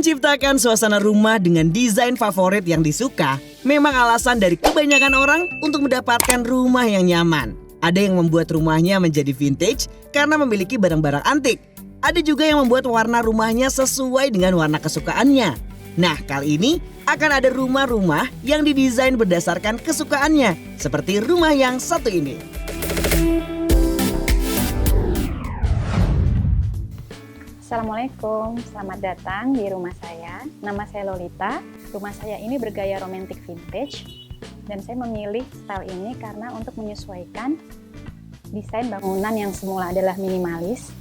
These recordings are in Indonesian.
Menciptakan suasana rumah dengan desain favorit yang disuka memang alasan dari kebanyakan orang untuk mendapatkan rumah yang nyaman. Ada yang membuat rumahnya menjadi vintage karena memiliki barang-barang antik. Ada juga yang membuat warna rumahnya sesuai dengan warna kesukaannya. Nah, kali ini akan ada rumah-rumah yang didesain berdasarkan kesukaannya, seperti rumah yang satu ini. Assalamualaikum, selamat datang di rumah saya. Nama saya Lolita. Rumah saya ini bergaya romantic vintage dan saya memilih style ini karena untuk menyesuaikan desain bangunan yang semula adalah minimalis.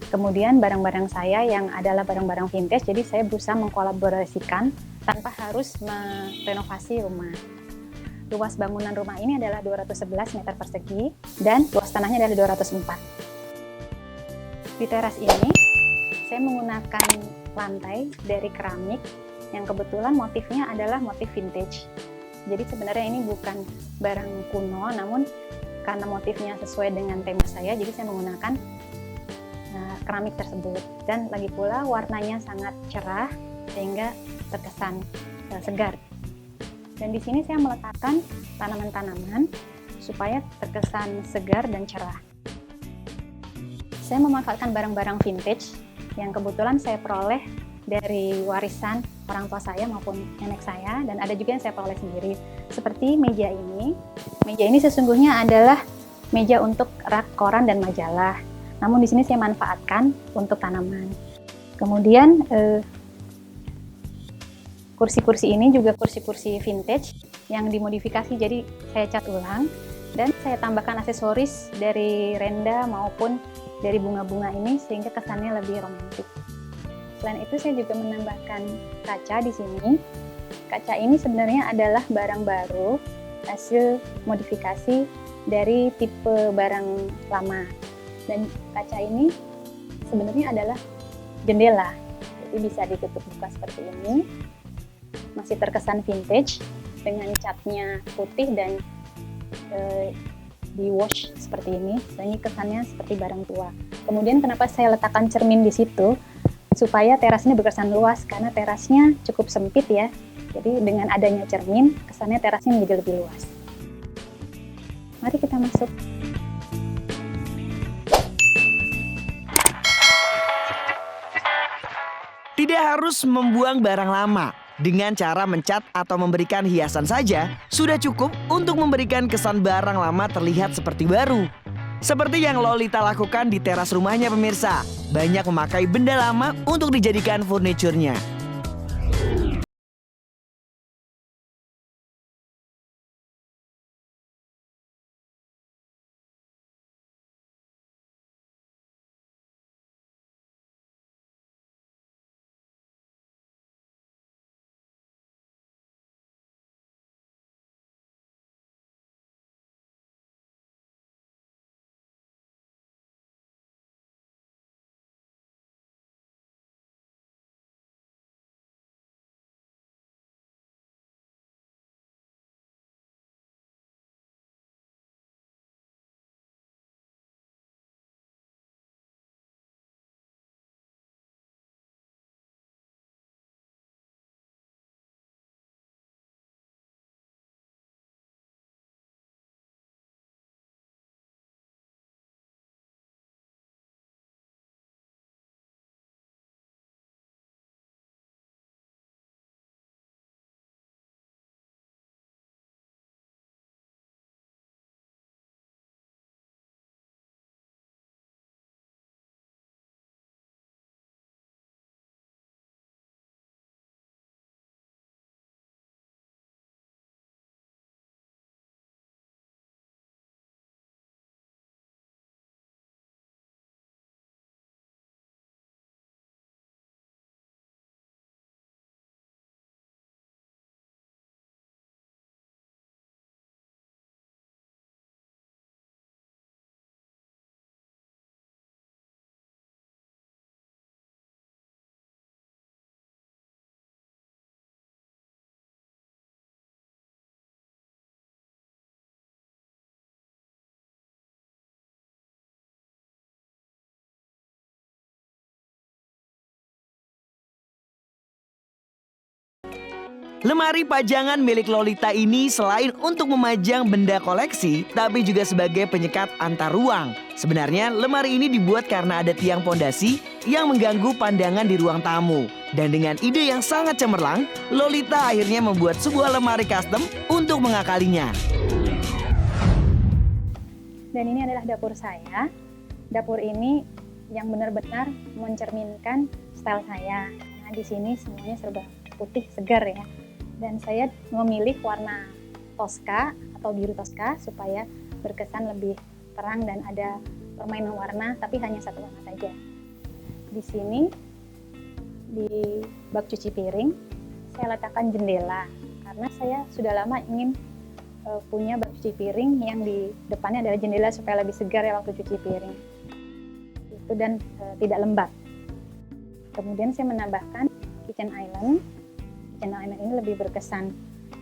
Kemudian barang-barang saya yang adalah barang-barang vintage, jadi saya berusaha mengkolaborasikan tanpa harus merenovasi rumah. Luas bangunan rumah ini adalah 211 meter persegi dan luas tanahnya adalah 204. Di teras ini saya menggunakan lantai dari keramik yang kebetulan motifnya adalah motif vintage. Jadi sebenarnya ini bukan barang kuno, namun karena motifnya sesuai dengan tema saya, jadi saya menggunakan keramik tersebut. Dan lagi pula warnanya sangat cerah sehingga terkesan segar. Dan di sini saya meletakkan tanaman-tanaman supaya terkesan segar dan cerah. Saya memanfaatkan barang-barang vintage yang kebetulan saya peroleh dari warisan orang tua saya maupun nenek saya, dan ada juga yang saya peroleh sendiri. Seperti meja ini. Meja ini sesungguhnya adalah meja untuk rak koran dan majalah. Namun di sini saya manfaatkan untuk tanaman. Kemudian kursi-kursi ini juga kursi-kursi vintage yang dimodifikasi, jadi saya cat ulang dan saya tambahkan aksesoris dari renda maupun dari bunga-bunga ini sehingga kesannya lebih romantis. Selain itu saya juga menambahkan kaca di sini. Kaca ini sebenarnya adalah barang baru hasil modifikasi dari tipe barang lama. Dan kaca ini sebenarnya adalah jendela. Jadi bisa ditutup buka seperti ini. Masih terkesan vintage dengan catnya putih dan di wash seperti ini, dan ini kesannya seperti barang tua. Kemudian kenapa saya letakkan cermin di situ? Supaya terasnya berkesan luas, karena terasnya cukup sempit ya. Jadi dengan adanya cermin, kesannya terasnya menjadi lebih luas. Mari kita masuk. Tidak harus membuang barang lama. Dengan cara mencat atau memberikan hiasan saja, sudah cukup untuk memberikan kesan barang lama terlihat seperti baru. Seperti yang Lolita lakukan di teras rumahnya pemirsa. Banyak memakai benda lama untuk dijadikan furniturnya. Lemari pajangan milik Lolita ini selain untuk memajang benda koleksi, tapi juga sebagai penyekat antar ruang. Sebenarnya lemari ini dibuat karena ada tiang pondasi yang mengganggu pandangan di ruang tamu. Dan dengan ide yang sangat cemerlang, Lolita akhirnya membuat sebuah lemari custom untuk mengakalinya. Dan ini adalah dapur saya. Dapur ini yang benar-benar mencerminkan style saya. Nah, di sini semuanya serba putih segar ya. Dan saya memilih warna Tosca atau biru Tosca supaya berkesan lebih terang dan ada permainan warna, tapi hanya satu warna saja. Di sini di bak cuci piring saya letakkan jendela karena saya sudah lama ingin punya bak cuci piring yang di depannya adalah jendela supaya lebih segar ya waktu cuci piring. Itu dan tidak lembab. Kemudian saya menambahkan kitchen island. Kitchen island ini lebih berkesan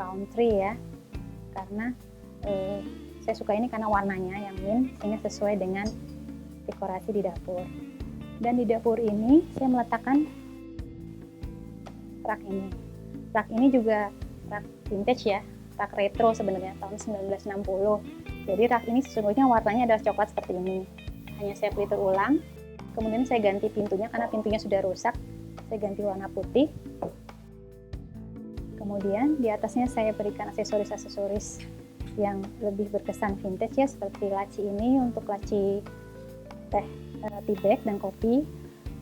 country ya, karena saya suka ini karena warnanya yang mint sehingga sesuai dengan dekorasi di dapur. Dan di dapur ini saya meletakkan rak ini. Rak ini juga rak vintage ya, rak retro sebenarnya tahun 1960. Jadi rak ini sesungguhnya warnanya adalah coklat seperti ini. Hanya saya peliter ulang, kemudian saya ganti pintunya karena pintunya sudah rusak. Saya ganti warna putih. Kemudian di atasnya saya berikan aksesoris-aksesoris yang lebih berkesan vintage ya, seperti laci ini untuk laci teh, tea bag dan kopi.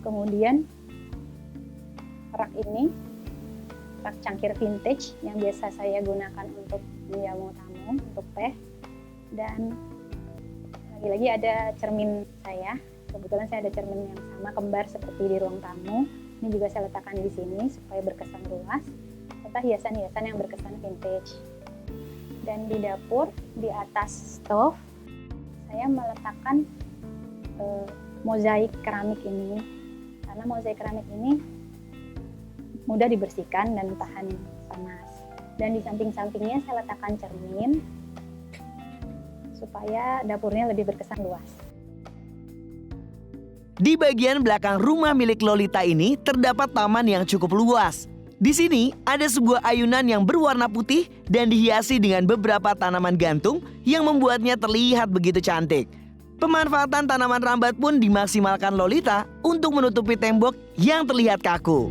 Kemudian rak ini rak cangkir vintage yang biasa saya gunakan untuk menjamu tamu, untuk teh. Dan lagi-lagi ada cermin saya. Kebetulan saya ada cermin yang sama kembar seperti di ruang tamu. Ini juga saya letakkan di sini supaya berkesan luas. Serta hiasan-hiasan yang berkesan vintage. Dan di dapur, di atas stove, saya meletakkan mozaik keramik ini. Karena mozaik keramik ini mudah dibersihkan dan tahan panas. Dan di samping-sampingnya saya letakkan cermin supaya dapurnya lebih berkesan luas. Di bagian belakang rumah milik Lolita ini terdapat taman yang cukup luas. Di sini ada sebuah ayunan yang berwarna putih dan dihiasi dengan beberapa tanaman gantung yang membuatnya terlihat begitu cantik. Pemanfaatan tanaman rambat pun dimaksimalkan Lolita untuk menutupi tembok yang terlihat kaku.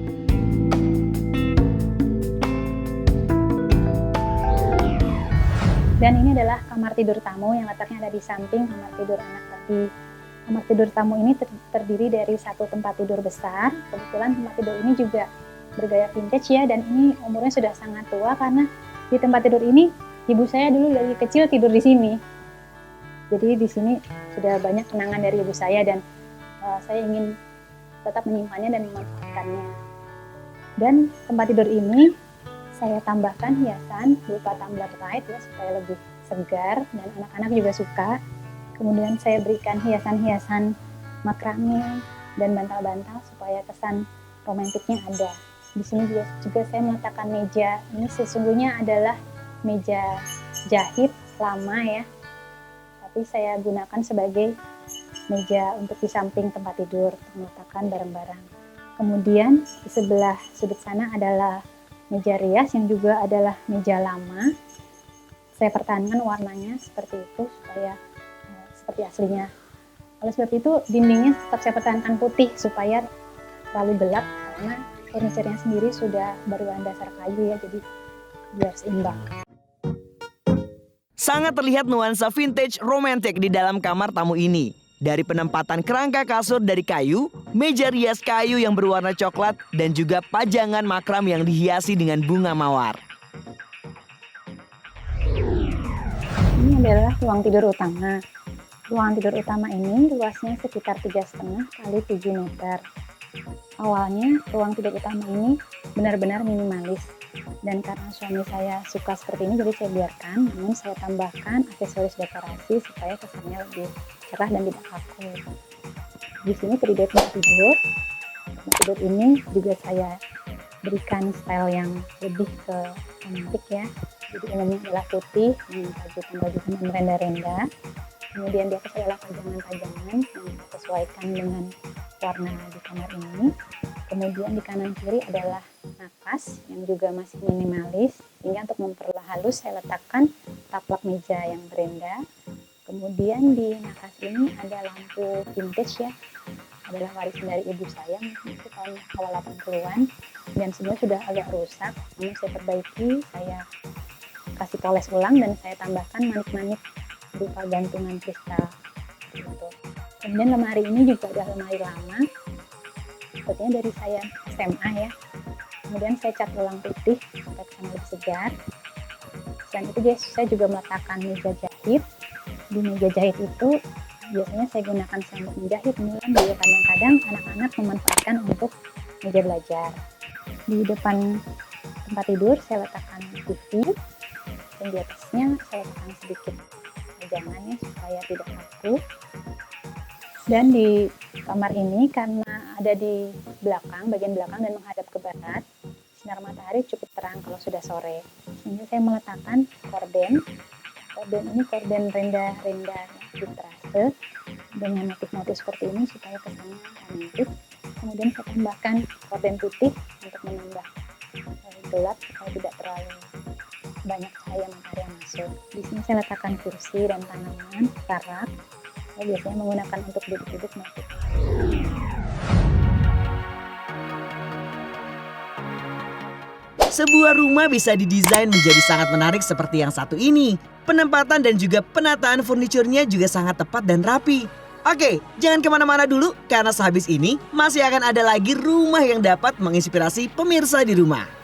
Dan ini adalah kamar tidur tamu yang letaknya ada di samping kamar tidur anak tadi. Kamar tidur tamu ini terdiri dari satu tempat tidur besar. Kebetulan tempat tidur ini juga bergaya vintage ya, dan ini umurnya sudah sangat tua karena di tempat tidur ini ibu saya dulu dari kecil tidur di sini. Jadi di sini sudah banyak kenangan dari ibu saya dan saya ingin tetap menyimpannya dan memanfaatkannya. Dan tempat tidur ini saya tambahkan hiasan berupa tumbler light ya supaya lebih segar dan anak-anak juga suka. Kemudian saya berikan hiasan-hiasan makrame dan bantal-bantal supaya kesan romantiknya ada. Di sini juga saya meletakkan meja. Ini sesungguhnya adalah meja jahit lama ya, tapi saya gunakan sebagai meja untuk di samping tempat tidur untuk meletakkan barang-barang. Kemudian di sebelah sudut sana adalah meja rias yang juga adalah meja lama. Saya pertahankan warnanya seperti itu supaya seperti aslinya. Oleh sebab itu dindingnya tetap saya pertahankan putih supaya terlalu gelap karena furniturnya sendiri sudah berbahan dasar kayu ya, jadi biar seimbang. Sangat terlihat nuansa vintage romantik di dalam kamar tamu ini. Dari penempatan kerangka kasur dari kayu, meja rias kayu yang berwarna coklat, dan juga pajangan makram yang dihiasi dengan bunga mawar. Ini adalah ruang tidur utama. Ruang tidur utama ini luasnya sekitar 3,5 kali 7 meter. Awalnya ruang tidur utama ini benar-benar minimalis, dan karena suami saya suka seperti ini jadi saya biarkan, namun saya tambahkan aksesoris dekorasi supaya kesannya lebih cerah dan tidak kaku. Di sini terdiri tempat tidur. Tempat tidur ini juga saya berikan style yang lebih ke romantis ya. Jadi umumnya adalah putih dengan pajutan-pajutan dan renda-renda. Kemudian di atas adalah pajangan-pajangan yang disesuaikan dengan warna di kamar ini. Kemudian di kanan kiri adalah nakas yang juga masih minimalis, sehingga untuk memperhalus saya letakkan taplak meja yang berenda. Kemudian di nakas ini ada lampu vintage ya, adalah warisan dari ibu saya, mungkin itu tahun awal 80-an, dan sebenarnya sudah agak rusak, namun saya perbaiki, saya kasih poles ulang dan saya tambahkan manik-manik berupa gantungan kristal gitu. Kemudian lemari ini juga adalah lemari lama, sepertinya dari saya SMA ya. Kemudian saya cat ulang putih supaya terlihat lebih segar. Selain itu saya juga meletakkan meja jahit. Di meja jahit itu biasanya saya gunakan sendok menjahit, namun kadang-kadang anak-anak memanfaatkan untuk meja belajar. Di depan tempat tidur saya letakkan TV, dan di atasnya saya letakkan sedikit wejangan ya supaya tidak kaku. Dan di kamar ini karena ada di belakang, bagian belakang dan menghadap ke barat, sinar matahari cukup terang kalau sudah sore. Sehingga saya meletakkan korden. Korden ini korden renda-renda vitrase dengan motif-motif seperti ini supaya kesannya romantis. Kemudian saya tambahkan korden putih untuk menambah gelap supaya tidak terlalu banyak cahaya matahari yang masuk. Di sini saya letakkan kursi dan tanaman karak. Saya biasanya menggunakan untuk duduk-duduk motif. Sebuah rumah bisa didesain menjadi sangat menarik seperti yang satu ini. Penempatan dan juga penataan furniturnya juga sangat tepat dan rapi. Oke, jangan kemana-mana dulu karena sehabis ini masih akan ada lagi rumah yang dapat menginspirasi pemirsa di rumah.